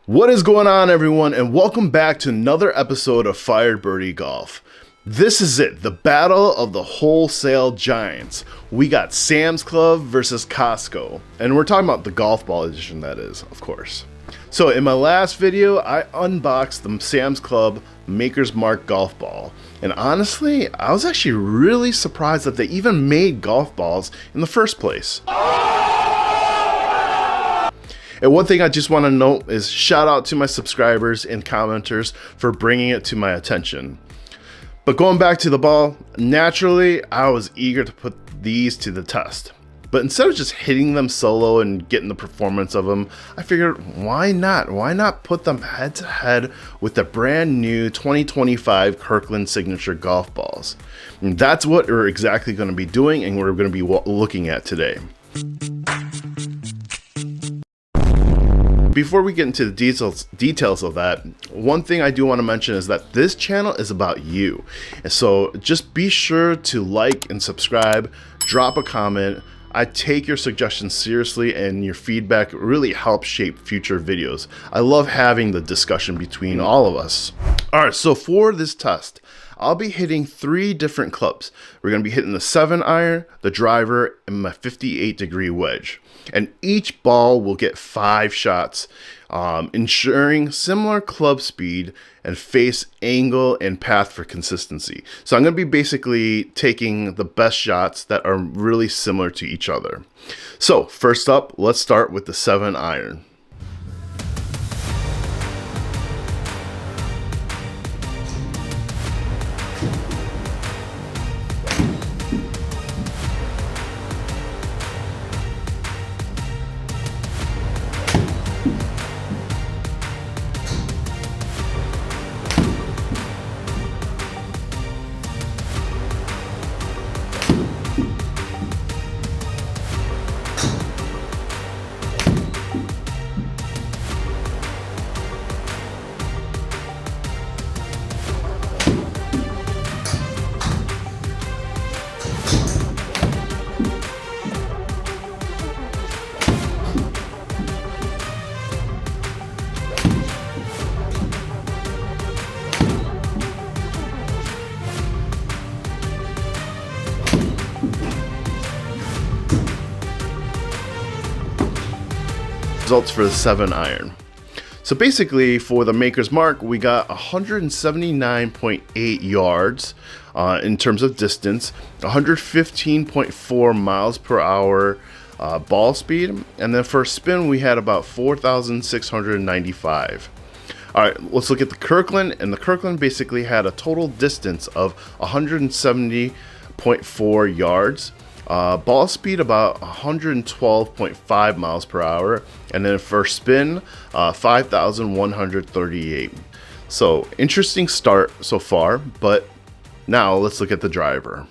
What is going on, everyone, and welcome back to another episode of Birdie Golf. This is it, the battle of the wholesale giants. We got Sam's Club versus Costco, and we're talking about the golf ball edition, that is, of course. So in my last video, I unboxed the Sam's Club Maker's Mark golf ball, and honestly, I was actually really surprised that they even made golf balls in the first place. And one thing I just want to note is shout out to my subscribers and commenters for bringing it to my attention. But going back to the ball, naturally, I was eager to put these to the test. But instead of just hitting them solo and getting the performance of them, I figured, why not? Why not put them head to head with the brand new 2025 Kirkland signature golf balls? And that's what we're exactly going to be doing and we're going to be looking at today. Before we get into the details of that, one thing I do want to mention is that this channel is about you. And so just be sure to like and subscribe, drop a comment. I take your suggestions seriously and your feedback really helps shape future videos. I love having the discussion between all of us. Alright, so for this test, I'll be hitting 3 different clubs. We're going to be hitting the 7-iron, the driver, and my 58-degree wedge. And each ball will get 5 shots, ensuring similar club speed and face angle and path for consistency. So I'm going to be basically taking the best shots that are really similar to each other. So first up, let's start with the 7-iron. Results for the 7-iron. So basically for the Maker's Mark, we got 179.8 yards in terms of distance, 115.4 miles per hour ball speed, and then for a spin we had about 4,695. All right, let's look at the Kirkland, and the Kirkland basically had a total distance of 170.4 yards. Ball speed about 112.5 miles per hour, and then for spin 5,138. So interesting start so far, but now let's look at the driver.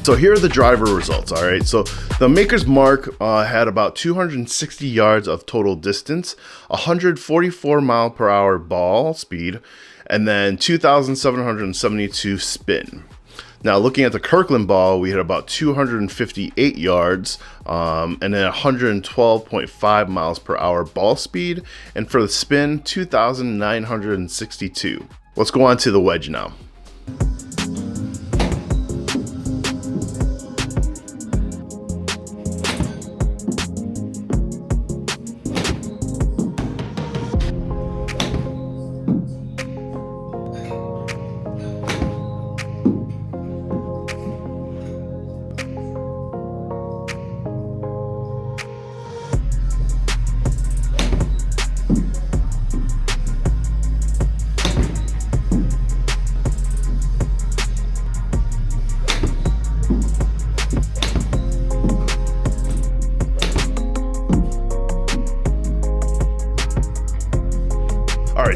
So here are the driver results, all right? So the Maker's Mark had about 260 yards of total distance, 144 mile per hour ball speed, and then 2,772 spin. Now looking at the Kirkland ball, we had about 258 yards and then 112.5 miles per hour ball speed, and for the spin, 2,962. Let's go on to the wedge now.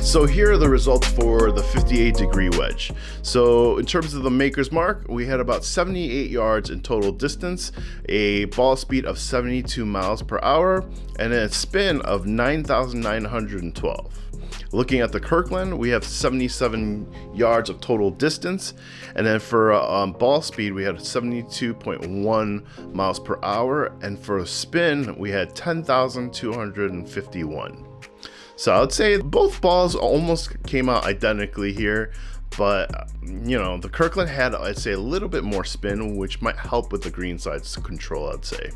Alright, so here are the results for the 58-degree wedge. So in terms of the maker's mark, we had about 78 yards in total distance, a ball speed of 72 miles per hour, and a spin of 9,912. Looking at the Kirkland, we have 77 yards of total distance, and then for ball speed, we had 72.1 miles per hour, and for a spin, we had 10,251. So I would say both balls almost came out identically here, but you know, the Kirkland had, I'd say, a little bit more spin, which might help with the green side's control, I'd say.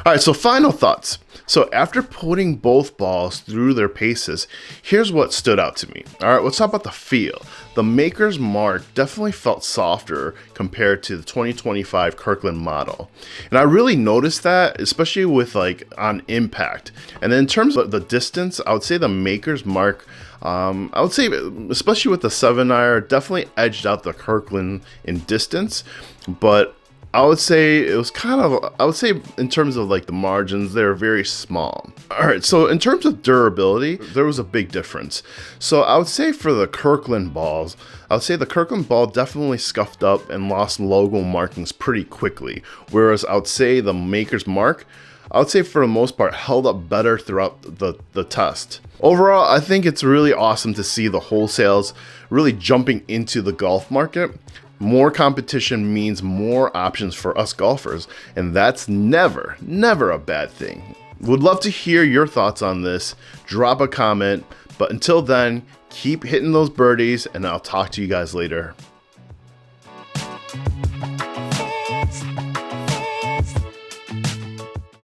Alright, so final thoughts. So after putting both balls through their paces, here's what stood out to me. Alright, let's talk about the feel. The maker's mark definitely felt softer compared to the 2025 Kirkland model. And I really noticed that, especially with like on impact. And then in terms of the distance, I would say the maker's mark, I would say, especially with the 7-iron, definitely edged out the Kirkland in distance. But I would say it was kind of, I would say in terms of like the margins, they're very small. All right, so in terms of durability, there was a big difference. So I would say for the Kirkland balls, I would say the Kirkland ball definitely scuffed up and lost logo markings pretty quickly. Whereas I would say the maker's mark, I would say for the most part, held up better throughout the test. Overall, I think it's really awesome to see the wholesales really jumping into the golf market. More competition means more options for us golfers, and that's never a bad thing. Would love to hear your thoughts on this. Drop a comment, but until then, keep hitting those birdies, and I'll talk to you guys later.